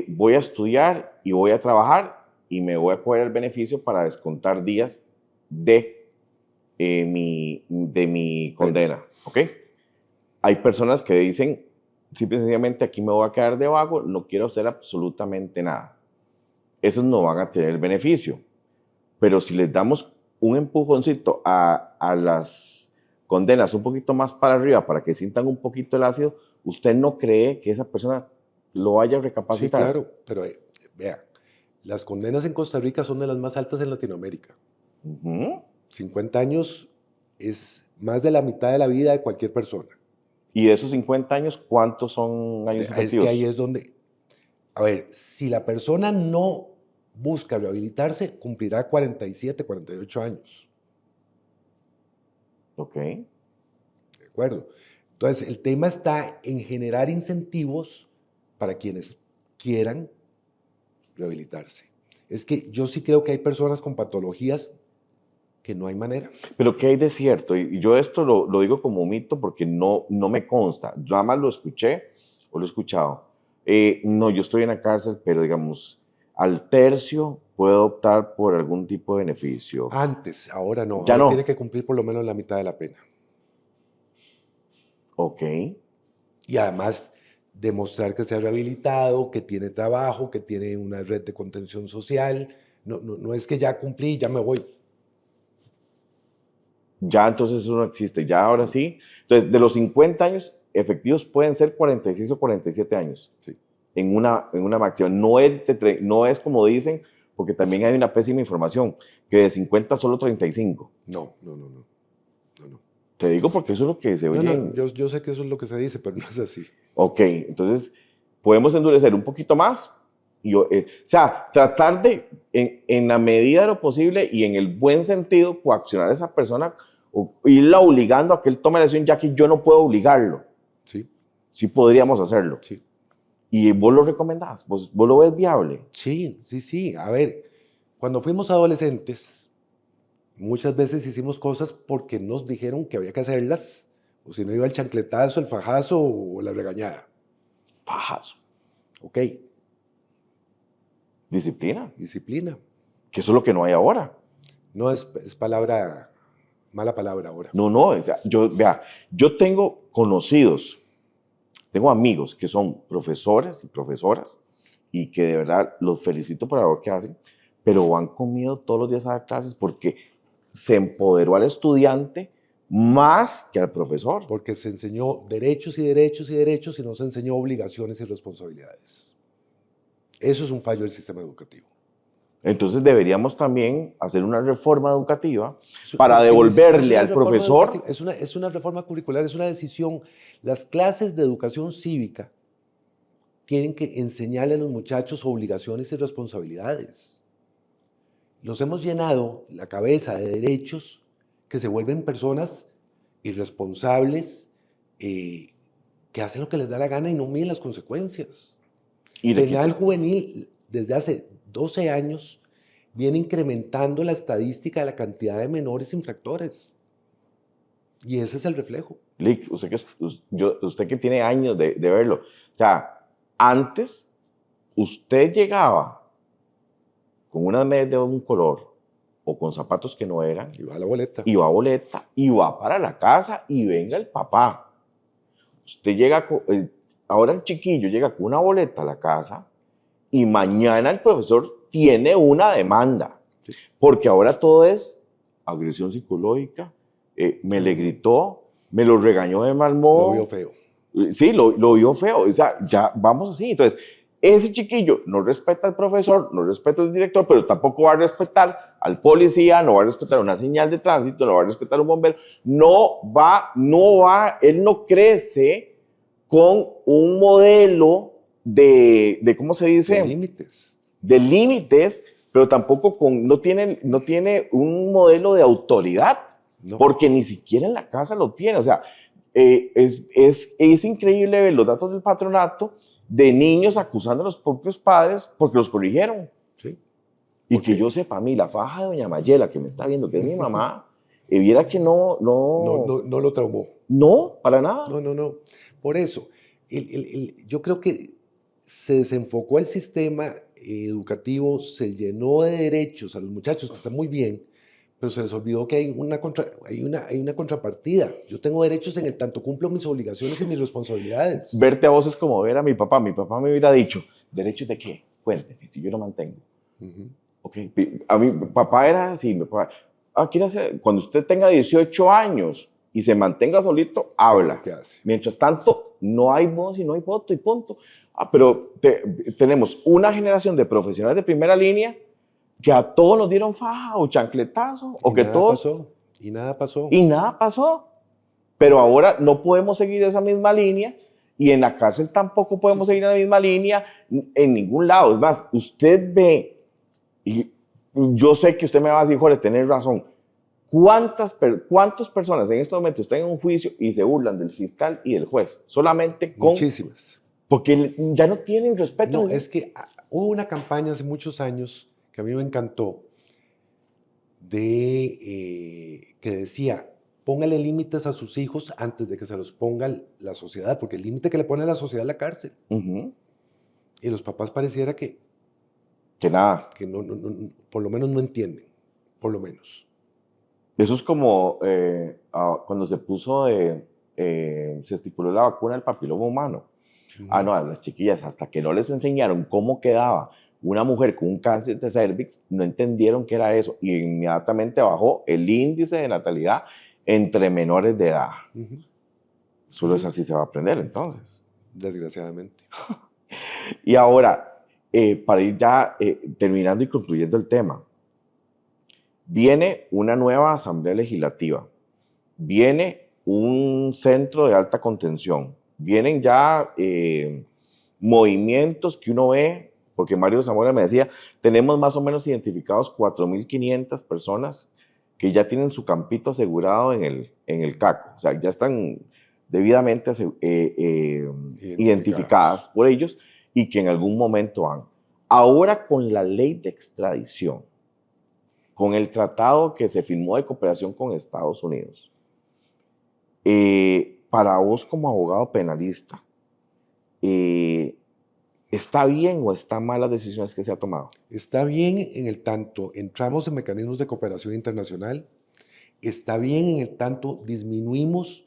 voy a estudiar y voy a trabajar y me voy a coger el beneficio para descontar días de, de mi condena, ¿ok? Hay personas que dicen, simple y sencillamente aquí me voy a quedar de vago, no quiero hacer absolutamente nada. Esos no van a tener el beneficio. Pero si les damos un empujoncito a las condenas un poquito más para arriba para que sientan un poquito el ácido, ¿usted no cree que esa persona lo vaya a Sí, recapacitar? claro, pero vea, las condenas en Costa Rica son de las más altas en Latinoamérica. Ujú. 50 años es más de la mitad de la vida de cualquier persona. Y de esos 50 años, ¿cuántos son años Es efectivos? que ahí es donde, a ver, si la persona no busca rehabilitarse, cumplirá 47, 48 años. Ok. ¿De acuerdo? Entonces, el tema está en generar incentivos para quienes quieran rehabilitarse. Es que yo sí creo que hay personas con patologías que no hay manera. Pero ¿qué hay de cierto? Y yo esto lo digo como mito porque no me consta. Nada más lo escuché o lo he escuchado. No, yo estoy en la cárcel, pero digamos, al tercio puedo optar por algún tipo de beneficio. Antes, ahora no. Ya Ahora no. tiene que cumplir por lo menos la mitad de la pena. Ok. Y además demostrar que se ha rehabilitado, que tiene trabajo, que tiene una red de contención social. No es que ya cumplí, ya me voy. Ya entonces eso no existe. Ya ahora sí. Entonces, de los 50 años efectivos pueden ser 46 o 47 años. Sí. En una máxima. No es como dicen, porque también hay una pésima información, que de 50 solo 35. No. Te digo porque eso es lo que se oye. Yo sé que eso es lo que se dice, pero no es así. Ok, entonces podemos endurecer un poquito más. O sea, tratar de, en la medida de lo posible y en el buen sentido, coaccionar a esa persona o irla obligando a que él tome la decisión, ya que yo no puedo obligarlo. Sí, Sí podríamos hacerlo. sí. ¿Y vos lo recomendás? ¿Vos lo ves viable? Sí. A ver, cuando fuimos adolescentes, muchas veces hicimos cosas porque nos dijeron que había que hacerlas, o si no iba el chancletazo, el fajazo o la regañada. Pajazo. Ok, Disciplina. disciplina. Que eso es lo que no hay ahora. No es palabra, mala palabra ahora. No, o sea, yo tengo conocidos, tengo amigos que son profesores y profesoras y que de verdad los felicito por lo que hacen, pero van con miedo todos los días a dar clases porque se empoderó al estudiante más que al profesor. Porque se enseñó derechos y derechos y derechos y no se enseñó obligaciones y responsabilidades. Eso es un fallo del sistema educativo. Entonces deberíamos también hacer una reforma educativa para devolverle al profesor. Es una reforma curricular, es una decisión. Las clases de educación cívica tienen que enseñarle a los muchachos obligaciones y responsabilidades. Los hemos llenado la cabeza de derechos que se vuelven personas irresponsables, que hacen lo que les da la gana y no miden las consecuencias. Y Penal juvenil, desde hace 12 años, viene incrementando la estadística de la cantidad de menores infractores. Y ese es el reflejo. Lick, usted que tiene años de verlo, o sea, antes usted llegaba con unas medias de un color o con zapatos que no eran, Iba a la boleta. iba a boleta, iba para la casa y venga el papá. Usted llega, ahora el chiquillo llega con una boleta a la casa y mañana el profesor tiene una demanda, porque ahora todo es agresión psicológica, me le gritó, me lo regañó de mal modo. Lo vio feo. Sí, lo vio feo, o sea, ya vamos así. Entonces, ese chiquillo no respeta al profesor, no respeta al director, pero tampoco va a respetar al policía, no va a respetar una señal de tránsito, no va a respetar a un bombero, él no crece con un modelo de ¿cómo se dice? De límites. De límites, pero tampoco no tiene un modelo de autoridad, No. porque ni siquiera en la casa lo tiene. O sea, es increíble ver los datos del patronato de niños acusando a los propios padres porque los corrigieron. Sí. Y que yo sepa, a mí, la faja de doña Mayela, que me está viendo, que es mi mamá, y viera que no lo traumó. No, para nada. No. Por eso, yo creo que se desenfocó el sistema educativo, se llenó de derechos a los muchachos, que están muy bien, pero se les olvidó que hay una contrapartida. Yo tengo derechos en el tanto cumplo mis obligaciones y mis responsabilidades. Verte a vos es como ver a mi papá. Mi papá me hubiera dicho, ¿derechos de qué? Cuénteme, si yo lo mantengo. Okay. A mi papá era así, mi papá, cuando usted tenga 18 años y se mantenga solito, habla. ¿Qué hace? Mientras tanto, no hay voz y no hay voto y punto. Pero tenemos una generación de profesionales de primera línea que a todos nos dieron faja o chancletazo, o que todos... Y nada pasó. Y nada pasó. Pero ahora no podemos seguir esa misma línea, y en la cárcel tampoco podemos seguir en la misma línea en ningún lado. Es más, usted ve, y yo sé que usted me va a decir, Jorge, tenés razón, ¿cuántas personas en estos momentos están en un juicio y se burlan del fiscal y del juez? Solamente con... Muchísimas. Porque ya no tienen respeto. No, es que hubo una campaña hace muchos años que a mí me encantó, que decía, póngale límites a sus hijos antes de que se los ponga la sociedad, porque el límite que le pone la sociedad es la cárcel. Y los papás pareciera que nada. Que por lo menos no entienden, por lo menos. Eso es como cuando se se estipuló la vacuna del papiloma humano. A las chiquillas, hasta que no les enseñaron cómo quedaba una mujer con un cáncer de cervix, no entendieron qué era eso, y inmediatamente bajó el índice de natalidad entre menores de edad. Solo es así se va a aprender, entonces. Desgraciadamente. Y ahora, para ir ya terminando y concluyendo el tema, viene una nueva Asamblea Legislativa, viene un centro de alta contención, vienen ya movimientos que uno ve, porque Mario Zamora me decía, tenemos más o menos identificados 4.500 personas que ya tienen su campito asegurado en el CACO, o sea, ya están debidamente identificadas por ellos y que en algún momento van. Ahora, con la ley de extradición, con el tratado que se firmó de cooperación con Estados Unidos, para vos como abogado penalista, ¿está bien o está mal las decisiones que se ha tomado? Está bien en el tanto entramos en mecanismos de cooperación internacional, está bien en el tanto disminuimos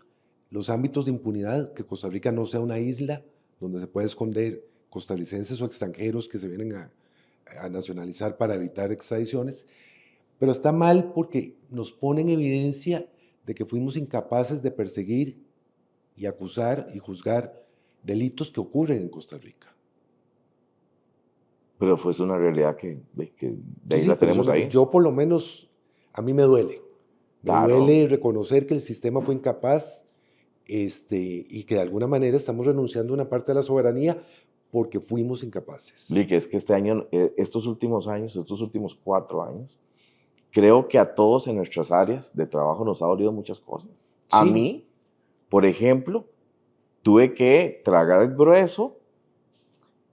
los ámbitos de impunidad, que Costa Rica no sea una isla donde se puede esconder costarricenses o extranjeros que se vienen a nacionalizar para evitar extradiciones, pero está mal porque nos pone en evidencia de que fuimos incapaces de perseguir y acusar y juzgar delitos que ocurren en Costa Rica. Pero fue una realidad que de ahí Sí, la tenemos ahí. Yo por lo menos, a mí me duele. Me duele reconocer que el sistema fue incapaz y que de alguna manera estamos renunciando a una parte de la soberanía porque fuimos incapaces. Lick, es que este año, estos últimos 4 años, creo que a todos en nuestras áreas de trabajo nos ha dolido muchas cosas. A Sí. mí, por ejemplo, tuve que tragar el grueso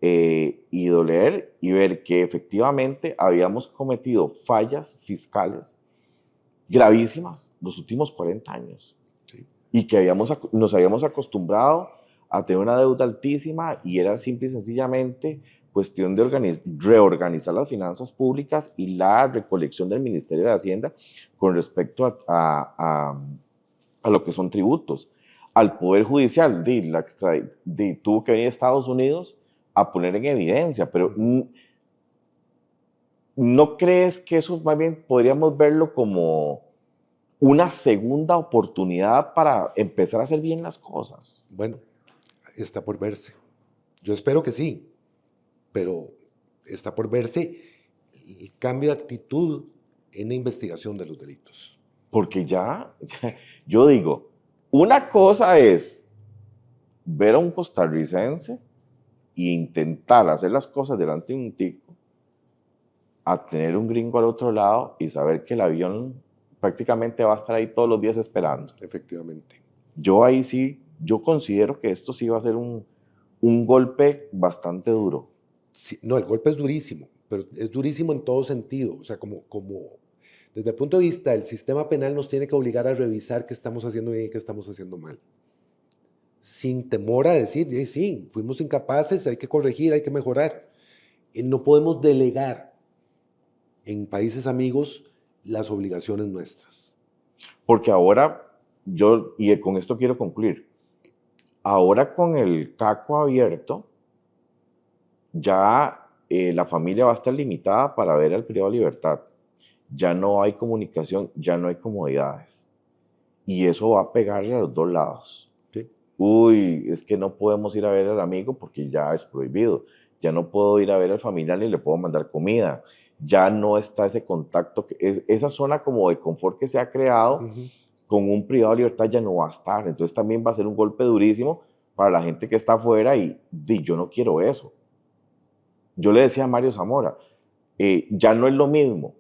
y doler y ver que efectivamente habíamos cometido fallas fiscales gravísimas los últimos 40 años. Sí. Y que nos habíamos acostumbrado a tener una deuda altísima y era simple y sencillamente cuestión de reorganizar las finanzas públicas y la recolección del Ministerio de Hacienda con respecto a lo que son tributos. Al Poder Judicial, tuvo que venir a Estados Unidos a poner en evidencia, pero ¿no crees que eso más bien podríamos verlo como una segunda oportunidad para empezar a hacer bien las cosas? Bueno, está por verse. Yo espero que sí, pero está por verse el cambio de actitud en la investigación de los delitos. Porque yo digo, una cosa es ver a un costarricense e intentar hacer las cosas delante de un tico, a tener un gringo al otro lado y saber que el avión prácticamente va a estar ahí todos los días esperando. Efectivamente. Yo ahí sí, yo considero que esto sí va a ser un golpe bastante duro. Sí, no, el golpe es durísimo, pero es durísimo en todo sentido. O sea, como desde el punto de vista del sistema penal nos tiene que obligar a revisar qué estamos haciendo bien y qué estamos haciendo mal. Sin temor a decir, sí, fuimos incapaces, hay que corregir, hay que mejorar. No podemos delegar en países amigos las obligaciones nuestras. Porque ahora, y con esto quiero concluir, ahora con el caco abierto, ya la familia va a estar limitada para ver al privado de libertad. Ya no hay comunicación, ya no hay comodidades. Y eso va a pegarle a los dos lados. ¿Sí? Uy, es que no podemos ir a ver al amigo porque ya es prohibido. Ya no puedo ir a ver al familiar ni le puedo mandar comida. Ya no está ese contacto, esa zona como de confort que se ha creado con un privado de libertad ya no va a estar. Entonces también va a ser un golpe durísimo para la gente que está afuera y yo no quiero eso. Yo le decía a Mario Zamora, ya no es lo mismo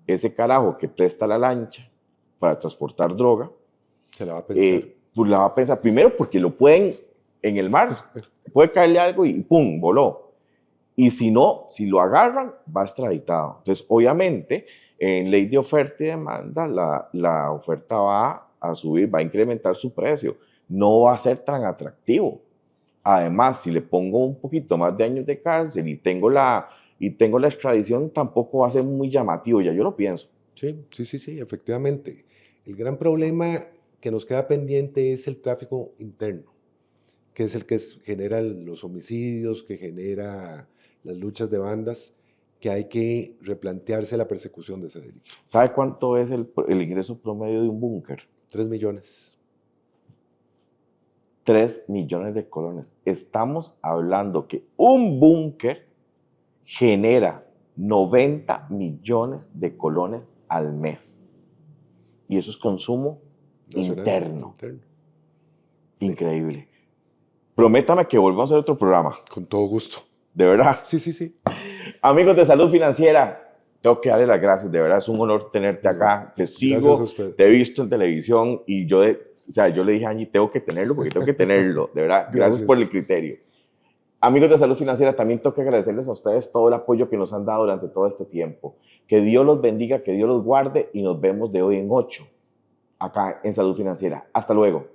ese carajo que presta la lancha para transportar droga. Se la va a pensar. Pues la va a pensar primero porque lo pueden en el mar, puede caerle algo y ¡pum! Voló. Y si no, si lo agarran, va extraditado. Entonces, obviamente, en ley de oferta y demanda, la oferta va a subir, va a incrementar su precio. No va a ser tan atractivo. Además, si le pongo un poquito más de años de cárcel y tengo la extradición, tampoco va a ser muy llamativo, ya yo lo pienso. Sí, efectivamente. El gran problema que nos queda pendiente es el tráfico interno, que es el que genera los homicidios, que genera las luchas de bandas, que hay que replantearse la persecución de ese delito. ¿Sabe cuánto es el ingreso promedio de un búnker? 3 millones. 3 millones de colones. Estamos hablando que un búnker genera 90 millones de colones al mes. Y eso es consumo interno. Increíble. Prométame que volvamos a hacer otro programa. Con todo gusto. ¿De verdad? Sí. Amigos de Salud Financiera, tengo que darle las gracias. De verdad es un honor tenerte acá. Te sigo, te he visto en televisión y yo le dije a Angie, tengo que tenerlo porque tengo que tenerlo. De verdad, gracias por el criterio. Amigos de Salud Financiera, también tengo que agradecerles a ustedes todo el apoyo que nos han dado durante todo este tiempo. Que Dios los bendiga, que Dios los guarde y nos vemos de hoy en 8 acá en Salud Financiera. Hasta luego.